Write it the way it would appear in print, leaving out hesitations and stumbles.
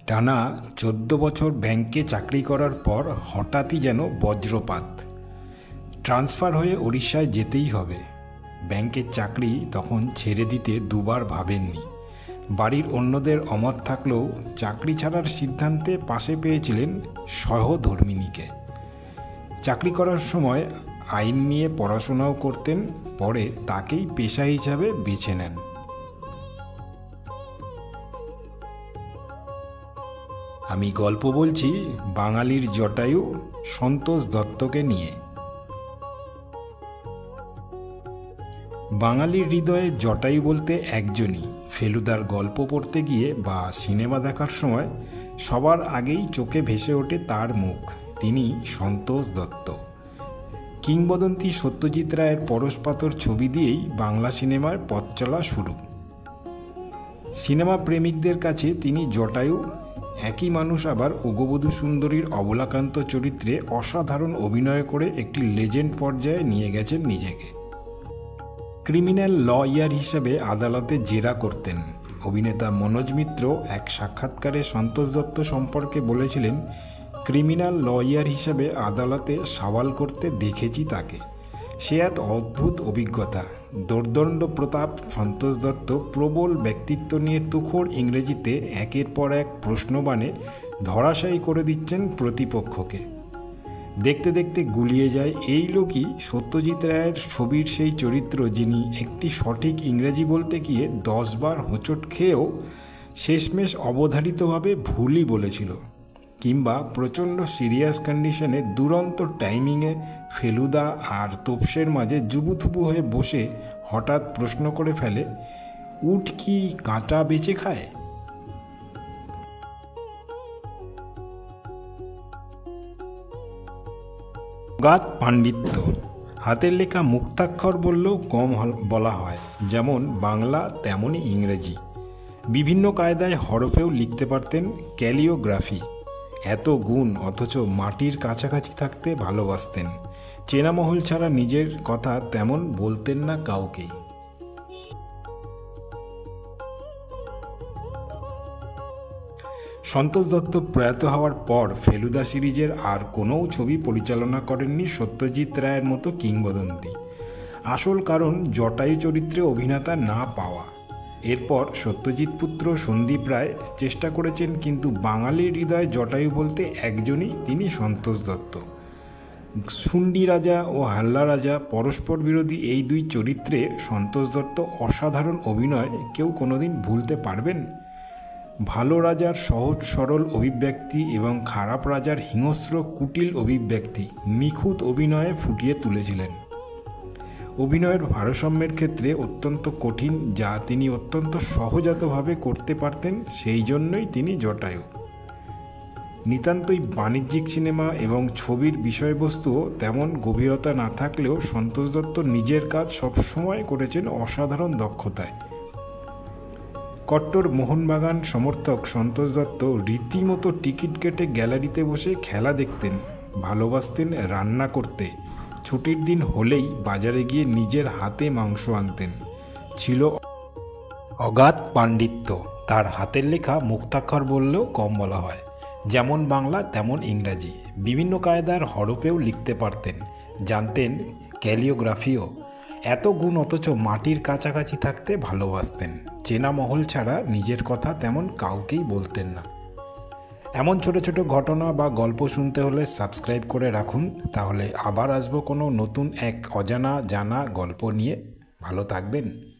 টানা 14 বছর ব্যাংকে চাকরি করার পর হঠাৎই যেন বজ্রপাত। ট্রান্সফার হয়ে উড়িষ্যায় যেতেই হবে। ব্যাংকের চাকরি তখন ছেড়ে দিতে দুবার ভাবেননি। বাড়ির অন্যদের অমত থাকলেও চাকরি ছাড়ার সিদ্ধান্তে পাশে পেয়েছিলেন সহধর্মিণীকে। চাকরি করার সময় আইন নিয়ে পড়াশোনাও করতেন, পরে তাকেই পেশা হিসাবে বেছে নেন। আমি গল্প বলছি বাঙালির জটায়ু সন্তোষ দত্তকে নিয়ে। বাঙালির হৃদয়ে জটায়ু বলতে একজনই। ফেলুদার গল্প পড়তে গিয়ে বা সিনেমা দেখার সময় সবার আগেই চোখে ভেসে ওঠে তার মুখ। তিনি সন্তোষ দত্ত। কিংবদন্তি সত্যজিৎ রায়ের পরশপাথর ছবি দিয়েই বাংলা সিনেমার পথ চলা শুরু। সিনেমা প্রেমিকদের কাছে তিনি জটায়ু। একই মানুষ আবার ওগবধূ সুন্দরীর অবলাকান্ত চরিত্রে অসাধারণ অভিনয় করে একটি লেজেন্ড পর্যায়ে নিয়ে গেছেন নিজেকে। ক্রিমিনাল লয়ার হিসেবে আদালতে জেরা করতেন। অভিনেতা মনোজ মিত্র এক সাক্ষাৎকারে সন্তোষ দত্ত সম্পর্কে বলেছিলেন, ক্রিমিনাল লয়ার হিসেবে আদালতে সওয়াল করতে দেখেছি তাকে। সে এক অদ্ভুত অভিজ্ঞতা। দোর্দণ্ড প্রতাপ সন্তোষ দত্ত প্রবল ব্যক্তিত্ব নিয়ে তুখোড় ইংরেজিতে একের পর এক প্রশ্নবাণে ধরাশায়ী করে দিচ্ছেন প্রতিপক্ষকে। দেখতে দেখতে গুলিয়ে যায় এই লোকই সত্যজিৎ রায়ের ছবির সেই চরিত্র, যিনি একটি সঠিক ইংরেজি বলতে গিয়ে 10 বার হোঁচট খেয়েও শেষমেশ অবধারিতভাবে ভুলই বলেছিল। কিংবা প্রচণ্ড সিরিয়াস কন্ডিশনে দুরন্ত টাইমিংয়ে ফেলুদা আর তোপসের মাঝে জুবুথুবু হয়ে বসে হঠাৎ প্রশ্ন করে ফেলে, উট কি কাঁটা বেঁচে খায়? অগাধ পাণ্ডিত্য। হাতের লেখা মুক্তাক্ষর বললেও কম বলা হয়। যেমন বাংলা তেমনই ইংরেজি। বিভিন্ন কায়দায় হরফেও লিখতে পারতেন, ক্যালিওগ্রাফি। এত গুণ অথচ মাটির কাছাকাছি থাকতে ভালোবাসতেন। চেনামহল ছাড়া নিজের কথা তেমন বলতেন না কাউকেই। সন্তোষ দত্ত প্রয়াত হওয়ার পর ফেলুদা সিরিজের আর কোনো ছবি পরিচালনা করেননি সত্যজিৎ রায়ের মতো কিংবদন্তি। আসল কারণ জটায়ু চরিত্রে অভিনেতা না পাওয়া। এরপর সত্যজিৎ পুত্র সন্দীপ রায় চেষ্টা করেছেন, কিন্তু বাঙালির হৃদয়ে জটায়ু বলতে একজনই, তিনি সন্তোষ দত্ত। শুন্ডি রাজা ও হাল্লা রাজা পরস্পর বিরোধী এই দুই চরিত্রে সন্তোষ দত্ত অসাধারণ অভিনয় কেউ কোনোদিন ভুলতে পারবেন? ভালো রাজার সহজ সরল অভিব্যক্তি এবং খারাপ রাজার হিংস্র কুটিল অভিব্যক্তি নিখুঁত অভিনয়ে ফুটিয়ে তুলেছিলেন। অভিনয়ের ভারসাম্যের ক্ষেত্রে অত্যন্ত কঠিন, যা তিনি অত্যন্ত সহজাতভাবে করতে পারতেন। সেই জন্যই তিনি জটায়ু। নিতান্তই বাণিজ্যিক সিনেমা এবং ছবির বিষয়বস্তুও তেমন গভীরতা না থাকলেও সন্তোষ দত্ত নিজের কাজ সবসময় করেছেন অসাধারণ দক্ষতায়। কট্টর মোহনবাগান সমর্থক সন্তোষ দত্ত রীতিমতো টিকিট কেটে গ্যালারিতে বসে খেলা দেখতেন। ভালোবাসতেন রান্না করতে। ছুটির দিন হলেই বাজারে গিয়ে নিজের হাতে মাংস আনতেন। ছিল অগাধ পাণ্ডিত্য। তার হাতের লেখা মুক্তাক্ষর বললেও কম বলা হয়। যেমন বাংলা তেমন ইংরাজি। বিভিন্ন কায়দার হরফেও লিখতে পারতেন, জানতেন ক্যালিওগ্রাফিও। এত গুণ অথচ মাটির কাছাকাছি থাকতে ভালোবাসতেন। চেনা মহল ছাড়া নিজের কথা তেমন কাউকেই বলতেন না। এমন ছোট ছোট ঘটনা বা গল্প শুনতে হলে সাবস্ক্রাইব করে রাখুন। তাহলে আবার আসবো কোনো নতুন এক অজানা জানা গল্প নিয়ে। ভালো থাকবেন।